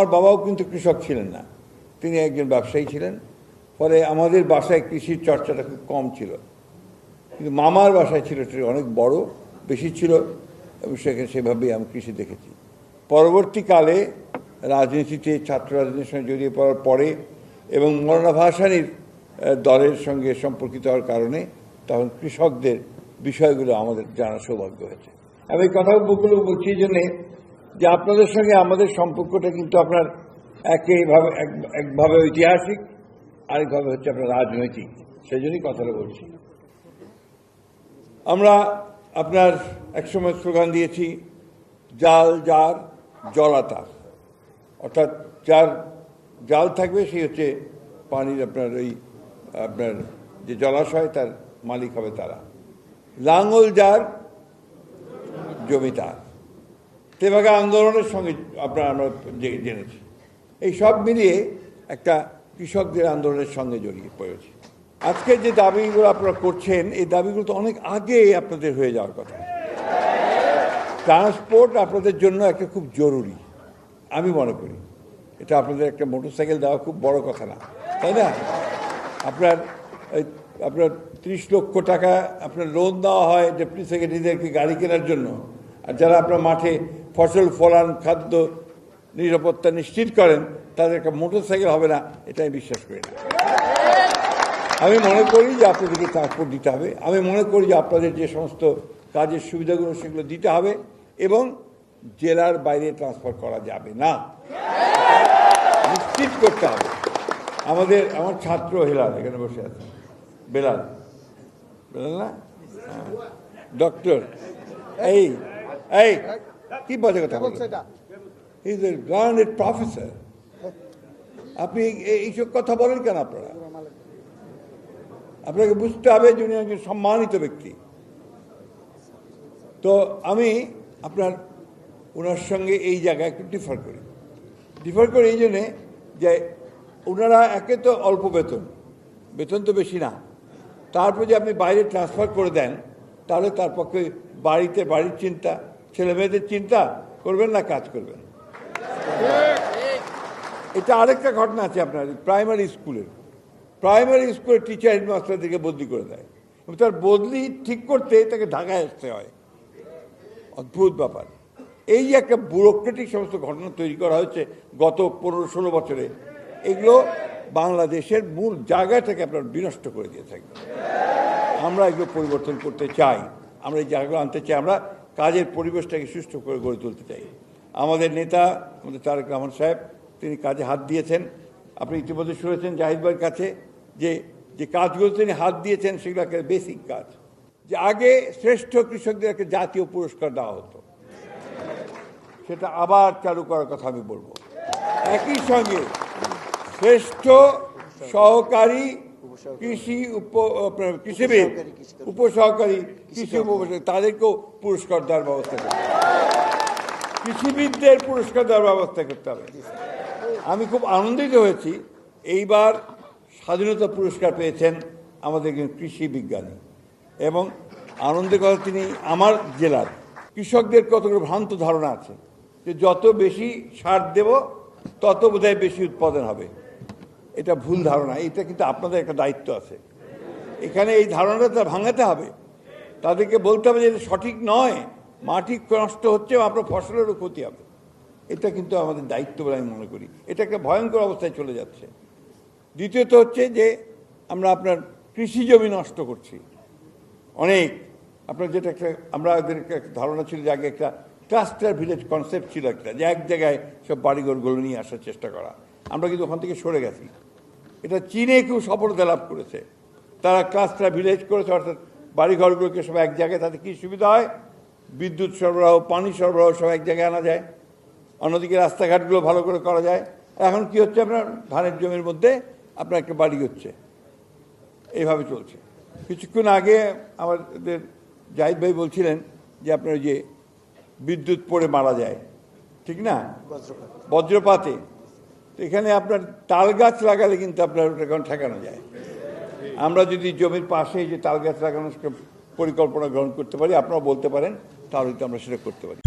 আমার বাবাও কিন্তু কৃষক ছিলেন না, তিনি একজন ব্যবসায়ী ছিলেন। ফলে আমাদের বাসায় কৃষির চর্চাটা খুব কম ছিল, কিন্তু মামার বাসায় ছিল সেটা অনেক বড়, বেশি ছিল, এবং সেখানে সেভাবেই আমি কৃষি দেখেছি। পরবর্তীকালে রাজনীতিতে, ছাত্র রাজনীতির সঙ্গে জড়িয়ে পড়ার পরে এবং মৌলানা ভাসানীর দলের সঙ্গে সম্পর্কিত হওয়ার কারণে তখন কৃষকদের বিষয়গুলো আমাদের জানার সৌভাগ্য হয়েছে। আমি এই কথাগুলো বলছি এই জন্যে যে আপনাদের সঙ্গে আমাদের সম্পর্কটা কিন্তু আপনার একভাবে ঐতিহাসিক, আরেকভাবে হচ্ছে আপনার রাজনৈতিক, সেই জন্যই কথাটা বলছি। আমরা আপনার একসময় স্লোগান দিয়েছি, জাল যার জলা তার, অর্থাৎ যার জাল থাকবে সেই হচ্ছে পানির আপনার যে জলাশয় তার মালিক হবে তারা, লাঙ্গল যার জমি তার। তেভাগা আন্দোলনের সঙ্গে আমরা জেনেছি, এই সব মিলিয়ে একটা কৃষকদের আন্দোলনের সঙ্গে জড়িয়ে পড়েছি। আজকে যে দাবিগুলো আপনারা করছেন, এই দাবিগুলো তো অনেক আগে আপনাদের হয়ে যাওয়ার কথা। ট্রান্সপোর্ট আপনাদের জন্য একটা খুব জরুরি, আমি মনে করি। এটা আপনাদের একটা মোটরসাইকেল দেওয়া খুব বড় কথা না, তাই না? আপনার 30 লক্ষ টাকা আপনার লোন দেওয়া হয় ডেপুটি সেক্রেটারিদেরকে গাড়ি কেনার জন্য, আর যারা আপনার মাঠে ফসল ফলান, খাদ্য নিরাপত্তা নিশ্চিত করেন, তাদের একটা মোটরসাইকেল হবে না, এটা আমি বিশ্বাস করি না। আমি মনে করি যে আপনাদেরকে ট্রান্সপোর্ট দিতে হবে। আমি মনে করি যে আপনাদের যে সমস্ত কাজের সুবিধাগুলো সেগুলো দিতে হবে, এবং জেলার বাইরে ট্রান্সফার করা যাবে না, নিশ্চিত করতে হবে। আমার ছাত্র হেলাল এখানে বসে আছে, বেলাল না, ডক্টর, এই কি বাজে কথা বলছেন? He is a grounded professor. আপনি এইসব কথা বলেন কেন? আপনাকে বুঝতে হবে যে উনি একজন সম্মানিত ব্যক্তি। তো আমি ওনার সঙ্গে এই জায়গায় একটু ডিফার করি এই জন্যে যে ওনারা একে তো অল্প বেতন তো বেশি না, তারপর যে আপনি বাইরে ট্রান্সফার করে দেন, তাহলে তার পক্ষে বাড়ির চিন্তা, ছেলে মেয়েদের চিন্তা করবেন না, কাজ করবেন। এটা আরেকটা ঘটনা আছে আপনার প্রাইমারি স্কুলের টিচার হেডমাস্টারদেরকে বদলি করে দেয়, এবং তার বদলি ঠিক করতে তাকে ঢাকায় আসতে হয়। অদ্ভুত ব্যাপার। এই যে একটা ব্যুরোক্রেটিক সমস্ত ঘটনা তৈরি করা হয়েছে গত 15-16 বছরে, এগুলো বাংলাদেশের মূল জায়গাটাকে আপনার বিনষ্ট করে দিয়ে থাকবে। আমরা এগুলো পরিবর্তন করতে চাই, আমরা এই জায়গাগুলো আনতে চাই, আমরা কাজের পরিবেশটাকে সুষ্ঠু করে গড়ে তুলতে চাই। আমাদের নেতা, আমাদের তারেক রহমান সাহেব, তিনি কাজে হাত দিয়েছেন। আপনি ইতিমধ্যে শুনেছেন জাহিদ ভাইয়ের কাছে যে কাজগুলো তিনি হাত দিয়েছেন, সেগুলো একটা বেসিক কাজ। যে আগে শ্রেষ্ঠ কৃষকদের একটা জাতীয় পুরস্কার দেওয়া হতো, সেটা আবার চালু করার কথা আমি বলবো। একই সঙ্গে শ্রেষ্ঠ সহকারী কৃষিবিদ, উপসহকারী কৃষি তাদেরকেও পুরস্কার দেওয়ার ব্যবস্থা করতে হবে, কৃষিবিদদের পুরস্কার দেওয়ার ব্যবস্থা করতে হবে। আমি খুব আনন্দিত হয়েছি, এইবার স্বাধীনতা পুরস্কার পেয়েছেন আমাদের কৃষি বিজ্ঞানী, এবং আনন্দের কথা তিনি আমার জেলার কৃষকদের কতগুলো ভ্রান্ত ধারণা আছে যে যত বেশি সার দেব তত বোধহয় বেশি উৎপাদন হবে। এটা ভুল ধারণা। এটা কিন্তু আপনাদের একটা দায়িত্ব আছে এখানে, এই ধারণাটা ভাঙাতে হবে। তাদেরকে বলতে হবে যে এটা সঠিক নয়, মাটি নষ্ট হচ্ছে, আপনার ফসলেরও ক্ষতি হবে। এটা কিন্তু আমাদের দায়িত্ব বলে আমি মনে করি। এটা একটা ভয়ঙ্কর অবস্থায় চলে যাচ্ছে। দ্বিতীয়ত হচ্ছে যে আমরা আপনার কৃষি জমি নষ্ট করছি অনেক। আপনার যেটা আমাদের একটা ধারণা ছিল যে আগে একটা ক্লাস্টার ভিলেজ কনসেপ্ট ছিল একটা, যে এক জায়গায় সব বাড়িঘরগুলো নিয়ে আসার চেষ্টা করা। আমরা কিন্তু ওখান থেকে সরে গেছি। এটা চীনে কেউ সফলতা লাভ করেছে, তারা ক্লাস্টার ভিলেজ করেছে, অর্থাৎ বাড়িঘরগুলোকে সব এক জায়গায়। তাতে কী সুবিধা হয়? বিদ্যুৎ সরবরাহ, পানি সরবরাহ সব এক জায়গায় আনা যায়, অন্যদিকে রাস্তাঘাটগুলো ভালো করে করা যায়। এখন কি হচ্ছে, আপনার ধানের জমির মধ্যে আপনার একটা বাড়ি হচ্ছে, এইভাবে চলছে। কিছুক্ষণ আগে আমাদের জাহিদ ভাই বলছিলেন যে আপনার যে বিদ্যুৎ পড়ে মারা যায়, ঠিক না, বজ্রপাতে। তো এখানে আপনার তাল গাছ লাগালে কিন্তু আপনার ওটা এখন ঠেকানো যায়। আমরা যদি জমির পাশে যে তাল গাছ লাগানোর পরিকল্পনা গ্রহণ করতে পারি, আপনারা বলতে পারেন, তাহলে তো আমরা সেটা করতে পারি।